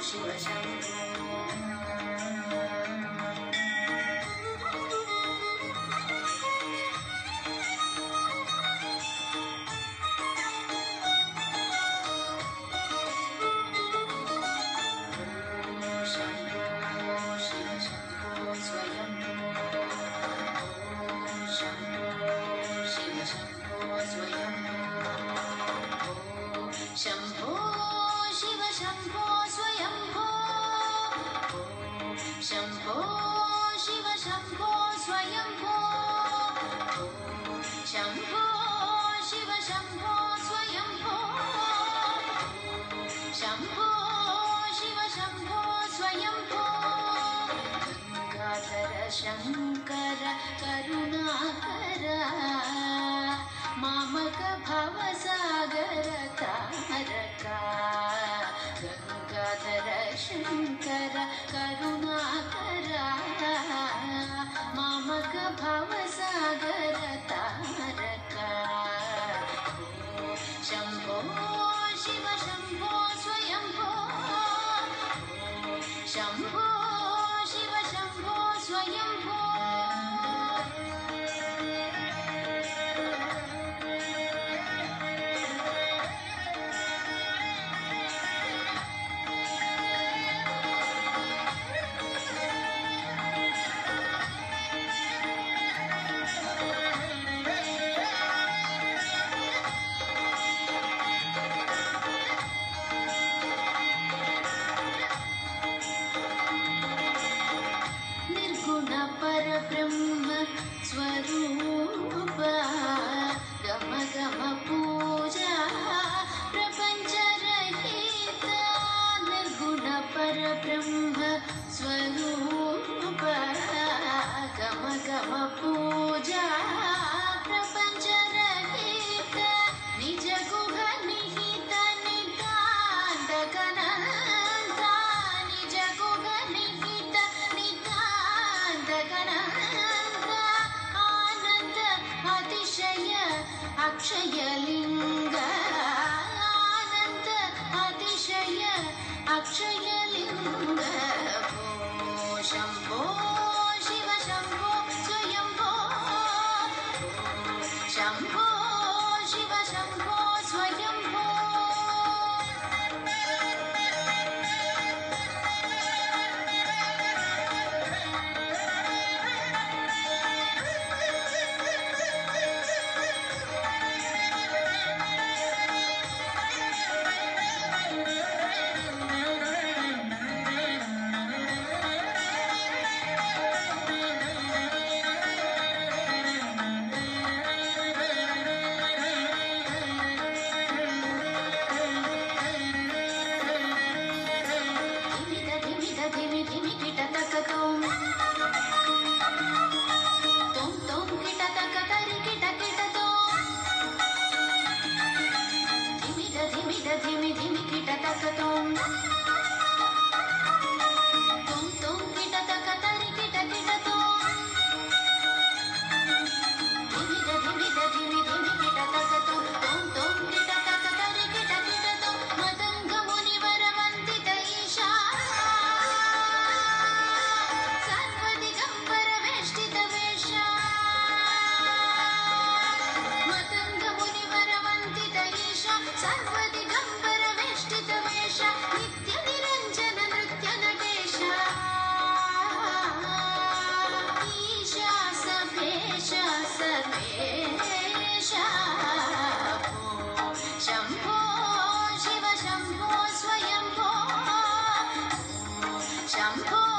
शिव शम्भो शम्भो शिव शम्भो स्वयंभो शम्भो शिव शम्भो स्वयंभो शम्भो शिव शम्भो स्वयंभो शम्भो शिव शम्भो स्वयंभो गंगाधर शंकर करुणाकर मामक भवसागर तारका गंगाधर शंकर करुणाकर मामक भवसागर तारका शम्भो शिव शम्भो स्वयंभो शम्भो शिव शम्भो स्वयंभो परब्रह्म स्वरूप गम गम पूजा प्रपंच रहित निर्गुण परब्रह्म स्वरूप गम गम पूजा प्रपंच रहित निज गुह निहित नितांत गणंत निज गुह निहित आनंद अतिशय अक्षय लिंग आनंद अतिशय अक्षय लिंग शंभो शिव शंभो स्वयंभो शंभो शिव शंभो स्वयंभो धिमि धिमि किट तक तुम किट तक तरि किट किट तुम धिमि धिमि किट तक तुम किट तक तरि किट किट तुम मदंग मुनिवर वंदित ईशा सर्वदिगंबर वेष्टित वेशा मदंग मुनिवर वंदित ईशा सर्वदिगंबर वेष्टित वेश नित्य निरंजन नृत्य नटेश ईशा सभेश सर्वेश शंभो शिव शंभो स्वयंभो शंभो